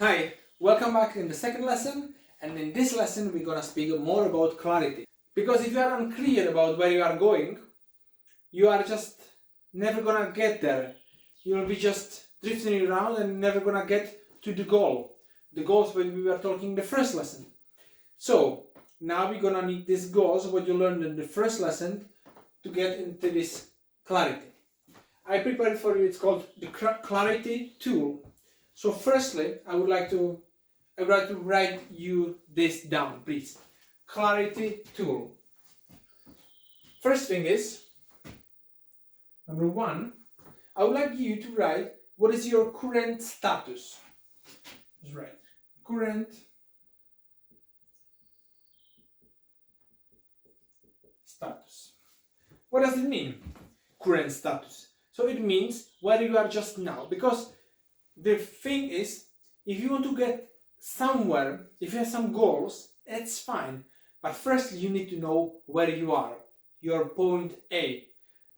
Hi, welcome back in the second lesson, and in this lesson we're gonna speak more about clarity. Because if you are unclear about where you are going, you are just never gonna get there. You will be just drifting around and never gonna get to the goal. The goals when we were talking in the first lesson. So now we're gonna need these goals, what you learned in the first lesson, to get into this clarity. I prepared for you, it's called the clarity tool. So firstly, I would like to write you this down, please. Clarity tool. First thing is, number one, I would like you to write what is your current status. Just write current status. What does it mean? Current status. So it means where you are just now, because the thing is, if you want to get somewhere, if you have some goals, that's fine. But first you need to know where you are. Your point A.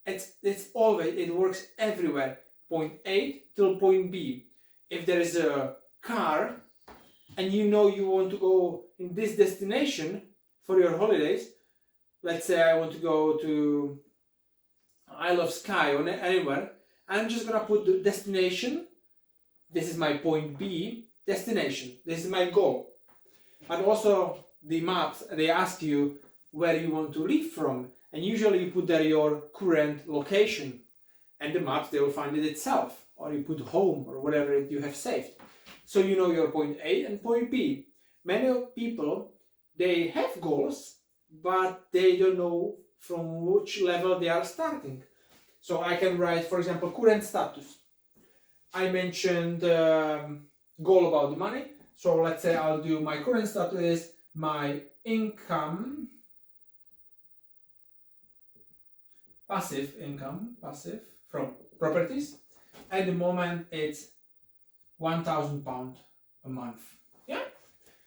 It's always, it works everywhere. Point A till point B. If there is a car and you know you want to go in this destination for your holidays, let's say I want to go to Isle of Skye or anywhere, I'm just gonna put the destination. This is my point B, destination. This is my goal. But also the maps, they ask you where you want to leave from. And usually you put there your current location. And the maps, they will find it itself. Or you put home or whatever you have saved. So you know your point A and point B. Many people, they have goals, but they don't know from which level they are starting. So I can write, for example, current status. I mentioned goal about the money. So let's say I'll do my current status is my income, passive income, passive from properties. At the moment it's £1,000 a month. Yeah,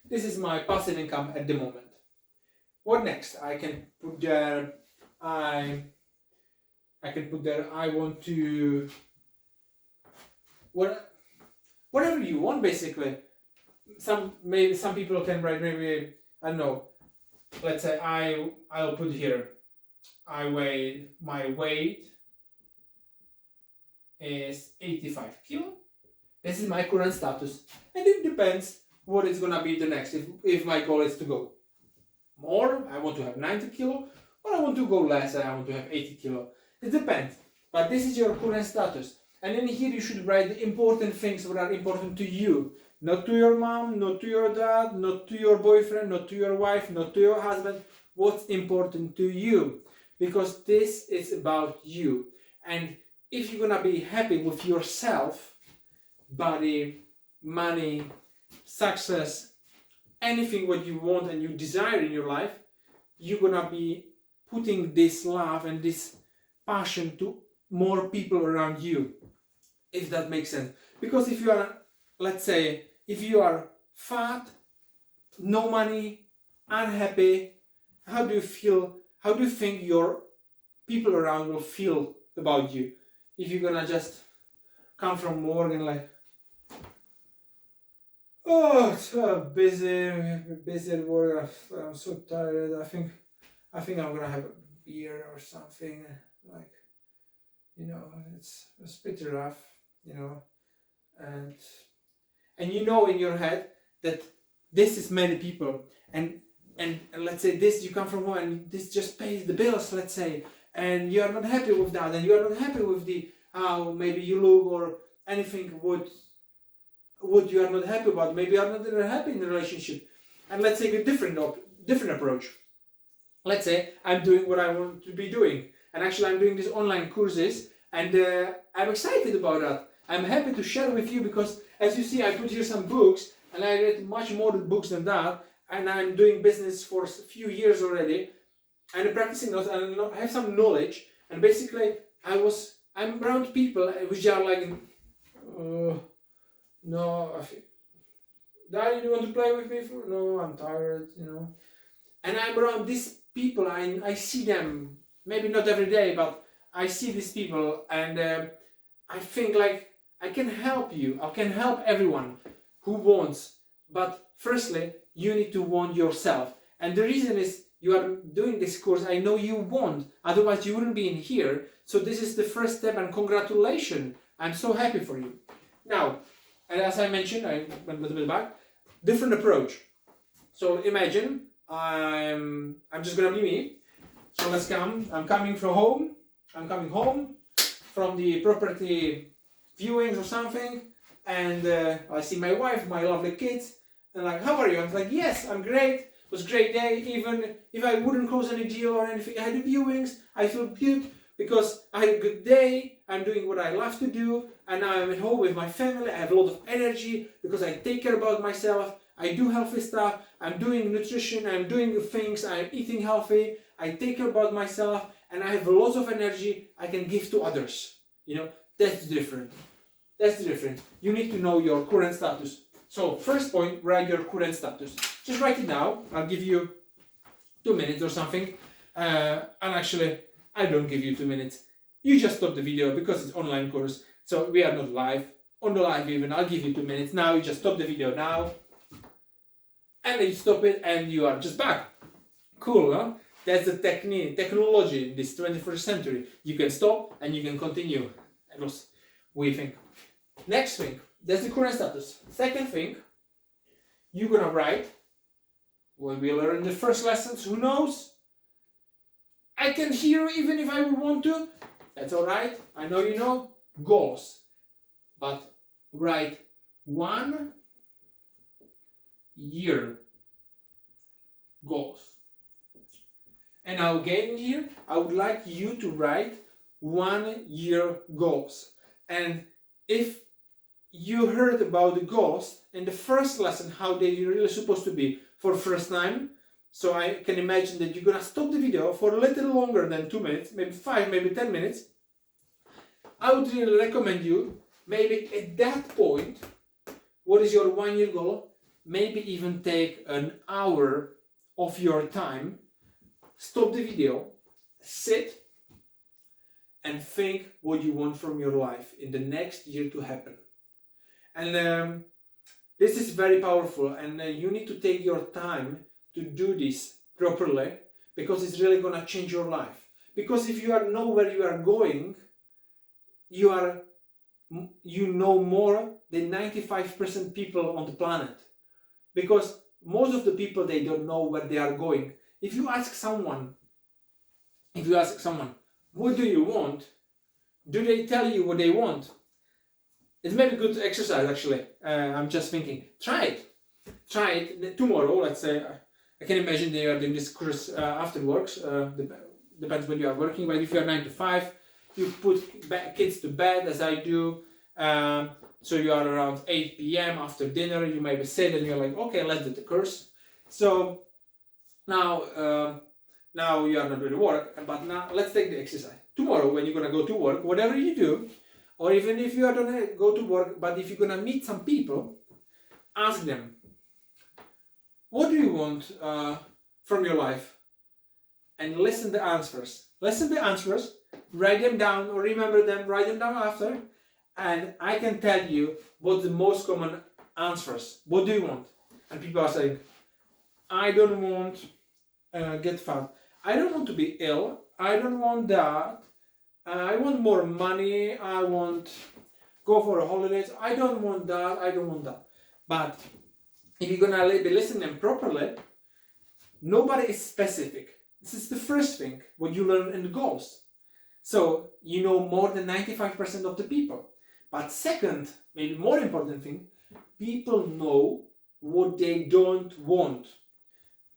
this is my passive income at the moment. What next? I can put there. I can put there. I want to. Whatever you want, basically. Maybe some people can write, maybe I don't know. Let's say I'll put here. My weight is 85 kilo. This is my current status, and it depends what is gonna be the next. If my goal is to go more, I want to have 90 kilo, or I want to go less, and I want to have 80 kilo. It depends. But this is your current status. And in here you should write the important things that are important to you. Not to your mom, not to your dad, not to your boyfriend, not to your wife, not to your husband. What's important to you? Because this is about you. And if you're gonna be happy with yourself, body, money, success, anything what you want and you desire in your life, you're gonna be putting this love and this passion to more people around you. If that makes sense. Because if you are, let's say, if you are fat, no money, unhappy, how do you feel? How do you think your people around will feel about you? If you're gonna just come from work and like, oh, it's so busy at work, I'm so tired, I think I'm gonna have a beer or something, like, it's pretty rough. And you know in your head that this is many people, and let's say this, you come from home and this just pays the bills, let's say, and you are not happy with that, and you are not happy with the how maybe you look or anything what you are not happy about. Maybe you are not happy in the relationship, and let's take a different approach. Let's say I'm doing what I want to be doing, and actually I'm doing these online courses, and I'm excited about that. I'm happy to share with you because, as you see, I put here some books, and I read much more books than that, and I'm doing business for a few years already, and I'm practicing those, and I have some knowledge, and basically I'm around people which are like, no, Daddy, you want to play with me? No, I'm tired, and I'm around these people, I see them, maybe not every day, but I see these people, and I think like, I can help you, I can help everyone. who wants. But firstly, you need to want yourself. And the reason is you are doing this course, I know you want, otherwise you wouldn't be in here. So this is the first step, and congratulations. I'm so happy for you. Now, and as I mentioned, I went a little bit back, different approach. So imagine I'm just gonna be me. So let's come. I'm coming from home. I'm coming home from the property viewings or something, and I see my wife, my lovely kids, and like, how are you? I'm like, yes, I'm great. It was a great day. Even if I wouldn't close any deal or anything, I had the viewings. I feel good because I had a good day. I'm doing what I love to do, and now I'm at home with my family. I have a lot of energy because I take care about myself. I do healthy stuff. I'm doing nutrition. I'm doing things. I'm eating healthy. I take care about myself, and I have a lot of energy I can give to others. You know, that's different. That's the difference. You need to know your current status. So first point, write your current status. Just write it now. I'll give you 2 minutes or something. And actually, I don't give you 2 minutes. You just stop the video because it's online course. So we are not live. On the live even, I'll give you 2 minutes. Now you just stop the video now. And then you stop it and you are just back. Cool, huh? That's the technology in this 21st century. You can stop and you can continue. That was what you think. Next thing, that's the current status. Second thing, you're gonna write what we learned in the first lessons. Who knows? I can hear even if I would want to. That's alright. I know you know. Goals. But write 1 year goals. And now again here, I would like you to write 1 year goals. And if you heard about the goals in the first lesson, how they really supposed to be for the first time, so I can imagine that you're gonna stop the video for a little longer than 2 minutes, maybe 5, maybe 10 minutes. I would really recommend you, maybe at that point, what is your 1 year goal? Maybe even take an hour of your time, stop the video, sit, and think what you want from your life in the next year to happen. And this is very powerful, and you need to take your time to do this properly, because it's really gonna change your life. Because if you know where you are going, you know more than 95% people on the planet. Because most of the people, they don't know where they are going. If you ask someone, what do you want? Do they tell you what they want? It's maybe good exercise actually. I'm just thinking, try it tomorrow. Let's say, I can imagine they are doing this course after works. Depends when you are working, but if you are 9 to 5, you put kids to bed as I do. So you are around 8 p.m. after dinner, you maybe sit and you're like, okay, let's do the course. So now you are not doing work, but now let's take the exercise. Tomorrow when you're gonna go to work, whatever you do, or even if you are gonna go to work, but if you're gonna meet some people, ask them, what do you want from your life? And listen the answers. Write them down or remember them, write them down after. And I can tell you what the most common answers. What do you want? And people are saying, I don't want get fat. I don't want to be ill. I don't want that. I want more money. I want go for a holidays. I don't want that. I don't want that. But if you're gonna be listening properly, nobody is specific. This is the first thing what you learn in the goals. So you know more than 95% of the people. But second, maybe more important thing, people know what they don't want.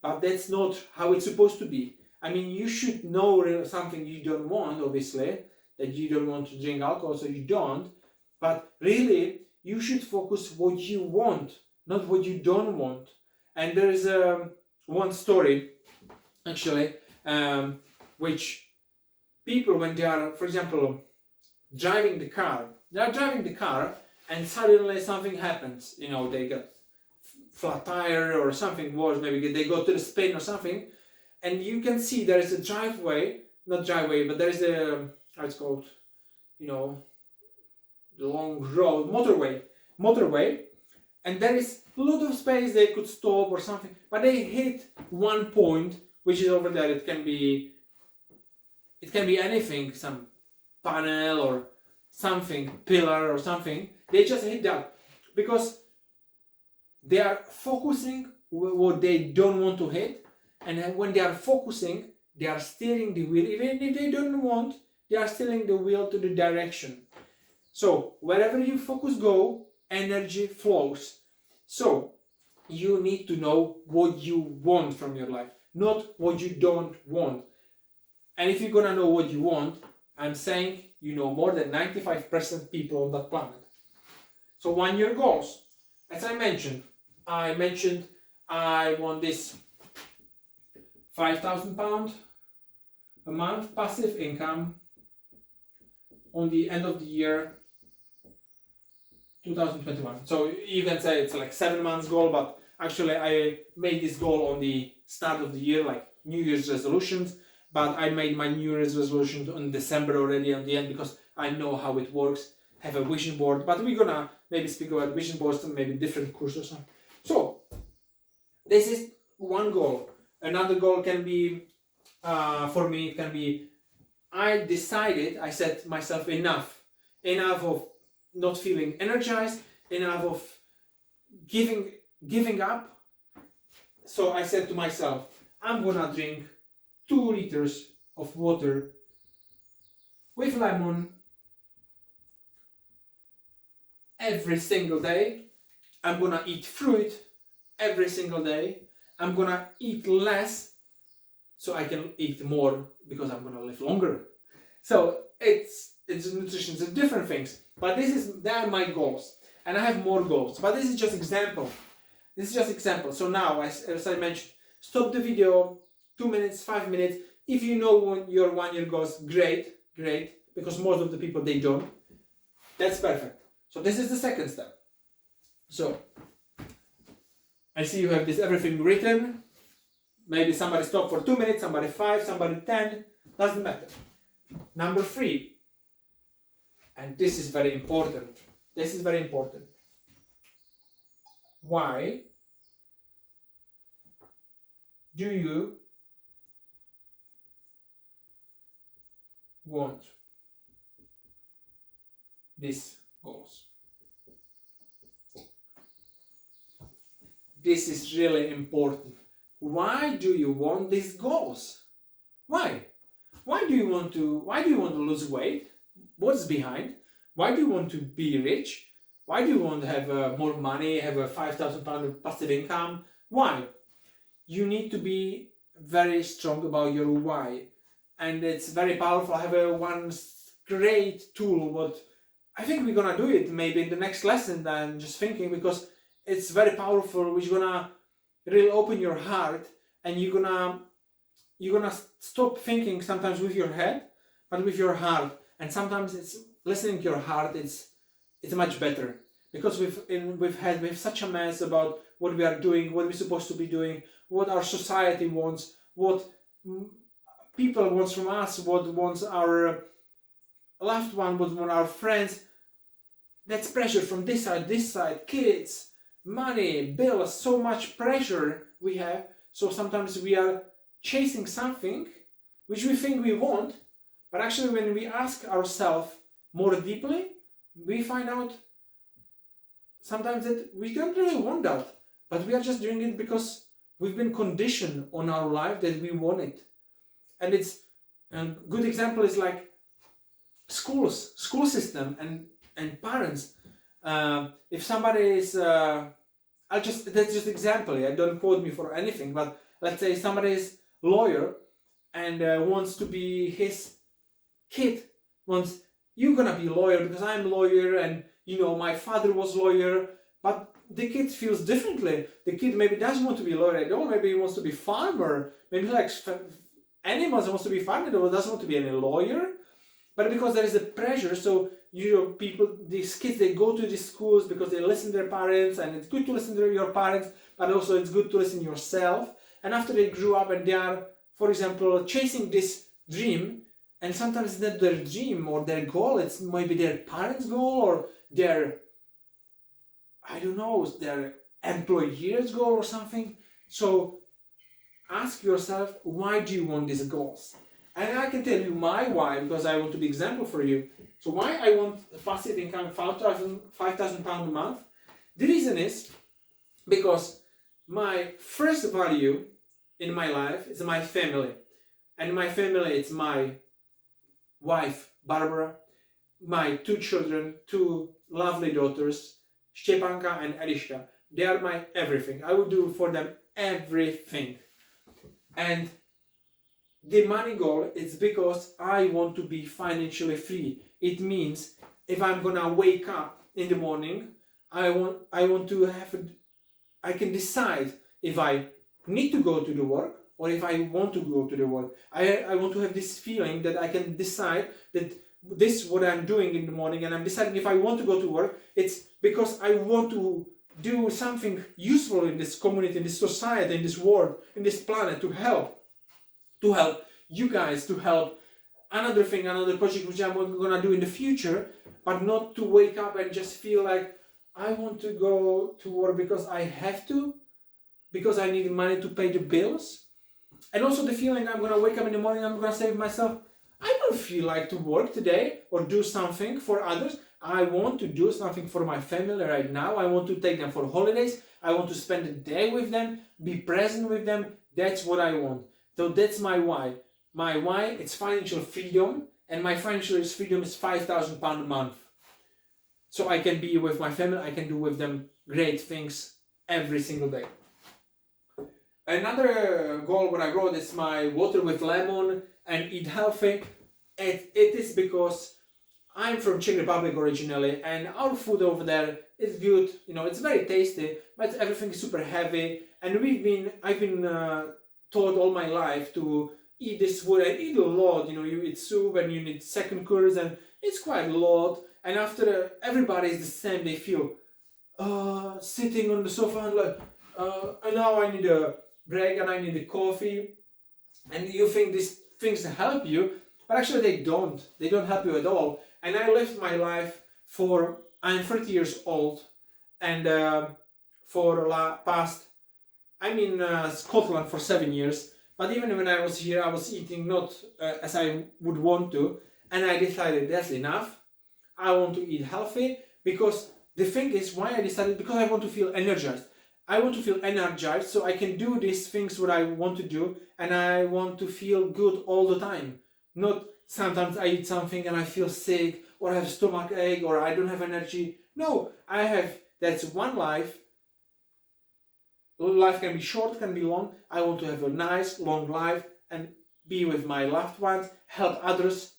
But that's not how it's supposed to be. I mean, you should know something you don't want, obviously, that you don't want to drink alcohol, so you don't. But really, you should focus what you want, not what you don't want. And there is one story, actually, which people, when they are, for example, driving the car, and suddenly something happens. You know, they get flat tire or something worse, maybe they go to the spin or something, and you can see there is a but there is a, how it's called, you know, the long road, motorway, and there is a lot of space they could stop or something, but they hit one point which is over there. It can be anything, some panel or something, pillar or something. They just hit that because they are focusing what they don't want to hit, and when they are focusing, they are steering the wheel. Even if they don't want, they are steering the wheel to the direction. So wherever you focus go, energy flows. So you need to know what you want from your life, not what you don't want. And if you're gonna know what you want, I'm saying you know more than 95% people on that planet. So 1 year goals. As I mentioned I want this £5,000 a month passive income on the end of the year 2021. So you can say it's like 7 months goal, but actually I made this goal on the start of the year, like New Year's resolutions. But I made my New Year's resolution in December already at the end because I know how it works. Have a vision board, but we're gonna maybe speak about vision boards and maybe different courses or something. So this is one goal. Another goal can be for me. It can be I set myself enough of not feeling energized, enough of giving up. So I said to myself, I'm gonna drink 2 liters of water with lemon every single day. I'm gonna eat fruit every single day. I'm gonna eat less so I can eat more because I'm gonna live longer. So it's nutrition, it's different things. But they are my goals, and I have more goals. But this is just example. So now, as I mentioned, stop the video. 2 minutes, 5 minutes. If you know your 1 year goals, great, because most of the people they don't. That's perfect. So this is the second step. So I see you have this everything written. Maybe somebody stop for 2 minutes, somebody 5, somebody 10. Doesn't matter. Number 3. And this is very important. Why do you want these goals? This is really important. Why do you want these goals? Why? Why do you want to lose weight? What's behind? Why do you want to be rich? Why do you want to have more money, have a £5,000 passive income? Why? You need to be very strong about your why. And it's very powerful. I have one great tool, but I think we're gonna do it maybe in the next lesson. I'm just thinking because it's very powerful, which gonna really open your heart, and you're gonna stop thinking sometimes with your head, but with your heart. And sometimes it's listening to your heart. It's much better because we've had such a mess about what we are doing, what we're supposed to be doing, what our society wants, what people wants from us, what wants our loved one, what want our friends. That's pressure from this side, kids, money, bills, so much pressure we have. So sometimes we are chasing something which we think we want, but actually when we ask ourselves more deeply, we find out sometimes that we don't really want that, but we are just doing it because we've been conditioned on our life that we want it. And it's a good example is like school system and parents. If somebody is, that's just example. I don't quote me for anything, but let's say somebody is lawyer and wants to be his kid wants, you're gonna be a lawyer because I'm a lawyer, and my father was lawyer. But the kid feels differently. The kid maybe doesn't want to be a lawyer at all. Maybe he wants to be farmer. Maybe he likes animals and wants to be farmer. Or doesn't want to be any lawyer. But because there is a pressure, so these kids, they go to these schools because they listen to their parents, and it's good to listen to your parents, but also it's good to listen to yourself. And after they grew up and they are, for example, chasing this dream, and sometimes it's not their dream or their goal, it's maybe their parents' goal or their I don't know, their employer's goal or something. So ask yourself, why do you want these goals? And I can tell you my why, because I want to be example for you. So why I want a passive income, £5,000 a month? The reason is because my first value in my life is my family. And my family, it's my wife, Barbara, my 2 children, 2 lovely daughters, Stepanka and Eliška. They are my everything. I would do for them everything. And the money goal is because I want to be financially free. It means if I'm gonna wake up in the morning, I want to have I can decide if I need to go to the work or if I want to go to the work. I want to have this feeling that I can decide that this is what I'm doing in the morning, and I'm deciding if I want to go to work. It's because I want to do something useful in this community, in this society, in this world, in this planet, to help you guys, to help another project which I'm gonna do in the future, but not to wake up and just feel like I want to go to work because I have to, because I need money to pay the bills. And also the feeling I'm gonna wake up in the morning, I'm gonna say to myself, I don't feel like to work today or do something for others. I want to do something for my family right now. I want to take them for holidays. I want to spend a day with them, be present with them. That's what I want. So that's my why. My why, it's financial freedom, and my financial freedom is £5,000 a month. So I can be with my family, I can do with them great things every single day. Another goal what I wrote is my water with lemon and eat healthy. It is because I'm from Czech Republic originally, and our food over there is good. You know, it's very tasty, but everything is super heavy. And I've been taught all my life to eat this food and eat a lot. You know, you eat soup and you need second course, and it's quite a lot. And after everybody is the same, they feel sitting on the sofa and like, and now I need a break and I need a coffee. And you think these things help you, but actually they don't. They don't help you at all. And I lived my life I'm 30 years old, and for past, I'm in Scotland for 7 years. But even when I was here, I was eating not as I would want to, and I decided that's enough. I want to eat healthy, because the thing is why I decided, because I want to feel energized. I want to feel energized so I can do these things what I want to do, and I want to feel good all the time. Not sometimes I eat something and I feel sick, or I have stomach ache, or I don't have energy. No, that's one life. Life can be short, can be long. I want to have a nice, long life and be with my loved ones, help others,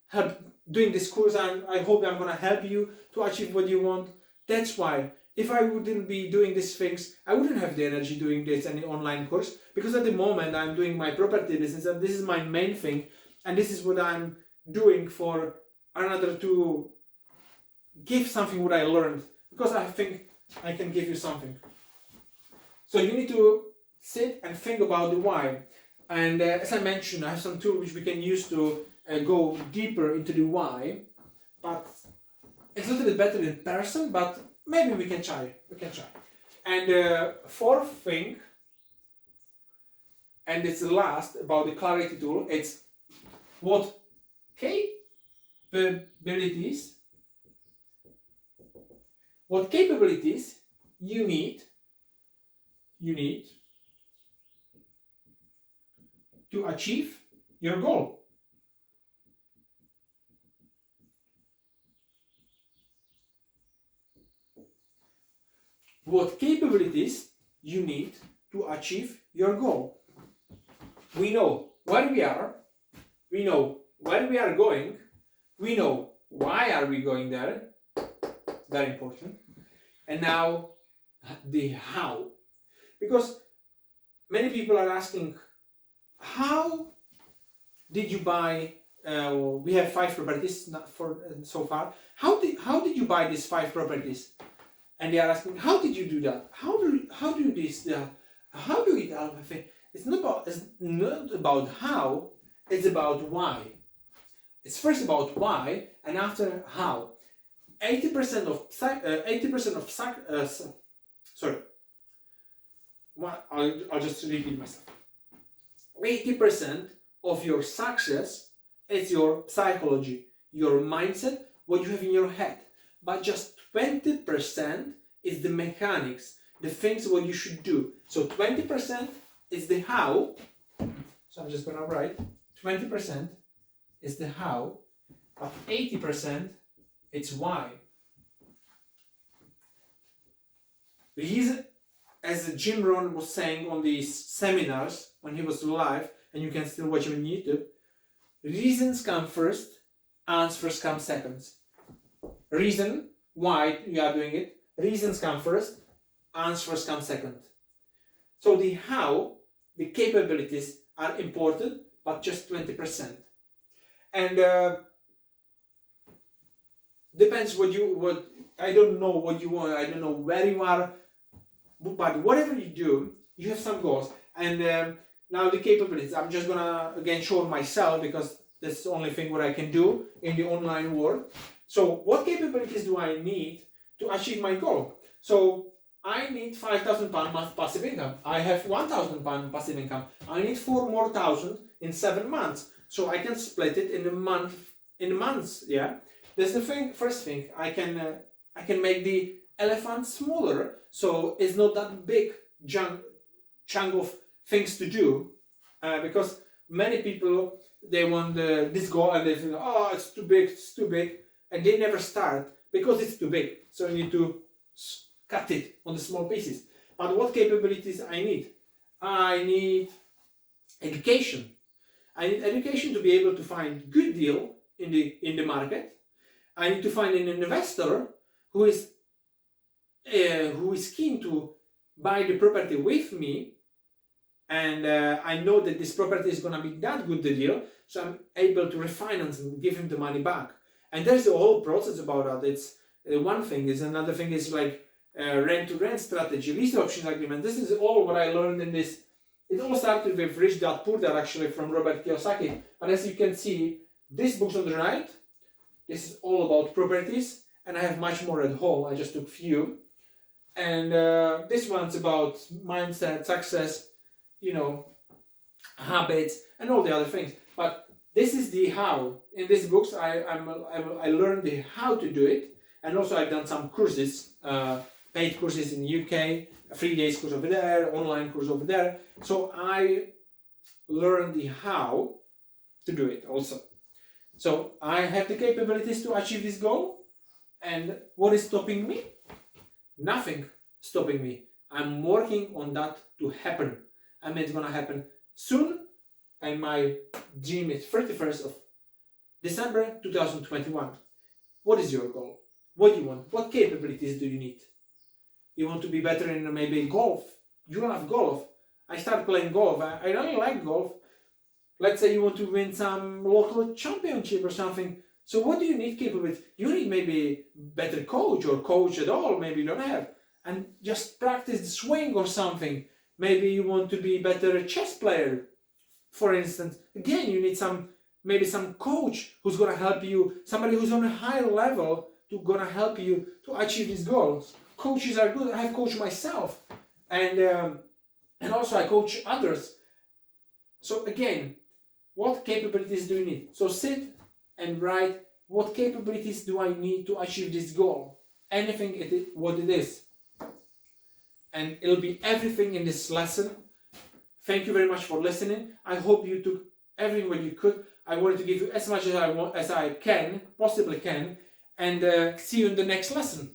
help doing this course. I hope I'm going to help you to achieve what you want. That's why. If I wouldn't be doing these things, I wouldn't have the energy doing this and the online course, because at the moment I'm doing my property business, and this is my main thing, and this is what I'm doing for another to give something what I learned, because I think I can give you something. So you need to sit and think about the why. And as I mentioned, I have some tools which we can use to go deeper into the why, but it's a little bit better in person, but maybe we can try. And fourth thing, and it's the last about the clarity tool, it's what capabilities you need to achieve your goal. What capabilities you need to achieve your goal. We know where we are, we know where we are going, we know why are we going there, very important, and now the how. Because many people are asking, how did you buy, we have 5 properties so far, how did you buy these 5 properties? And they are asking, how did you do that? How do you this that? How do you do? It's not about how, it's about why. It's first about why and after how. 80% of 80% of sorry. I'll just repeat myself. 80% of your success is your psychology, your mindset, what you have in your head. But just 20% is the mechanics, the things what you should do. So 20% is the how. So I'm just gonna write 20% is the how, but 80% it's why. Reason, as Jim Rohn was saying on these seminars when he was live, and you can still watch him on YouTube, reasons come first, answers come second. Reason why you are doing it, reasons come first, answers come second. So the how, the capabilities are important, but just 20%. And depends what I don't know what you want, I don't know where you are, but whatever you do, you have some goals. And now the capabilities, I'm just gonna again show myself because that's the only thing what I can do in the online world. So what capabilities do I need to achieve my goal? So I need £5,000 month passive income. I have £1,000 passive income. I need 4 more thousand in 7 months. So I can split it in a month, in months. Yeah, that's the thing. First thing, I can make the elephant smaller, so it's not that big chunk of things to do. Because many people they want this goal and they think, oh, it's too big, and they never start because it's too big. So you need to cut it on the small pieces. But what capabilities I need? I need education. I need education to be able to find good deal in the market. I need to find an investor who is keen to buy the property with me, and I know that this property is going to be that good the deal, so I'm able to refinance and give him the money back. And there's a whole process about that. It's one thing. Is another thing is like rent-to-rent strategy, lease options agreement. This is all what I learned in this. It all started with Rich Dad Poor Dad, actually, from Robert Kiyosaki. But as you can see, this book's on the right. This is all about properties, and I have much more at home. I just took few. And this one's about mindset, success, habits, and all the other things. But this is the how. In these books, I learned the how to do it, and also I've done some courses, paid courses in the UK, a 3 days course over there, online course over there. So I learned the how to do it also. So I have the capabilities to achieve this goal, and what is stopping me? Nothing stopping me. I'm working on that to happen, and it's gonna happen soon. And my dream is 31st of December 2021. What is your goal? What do you want? What capabilities do you need? You want to be better in maybe golf. You love golf. I started playing golf. I really like golf. Let's say you want to win some local championship or something. So what do you need capabilities? You need maybe better coach or coach at all. Maybe you don't have. And just practice the swing or something. Maybe you want to be better chess player, for instance. Again, you need maybe some coach who's gonna help you. Somebody who's on a higher level to gonna help you to achieve these goals. Coaches are good. I have coached myself, and also I coach others. So again, what capabilities do you need? So sit and write, what capabilities do I need to achieve this goal? Anything what it is. And it'll be everything in this lesson. Thank you very much for listening. I hope you took everything what you could. I wanted to give you as much as I possibly can, and see you in the next lesson.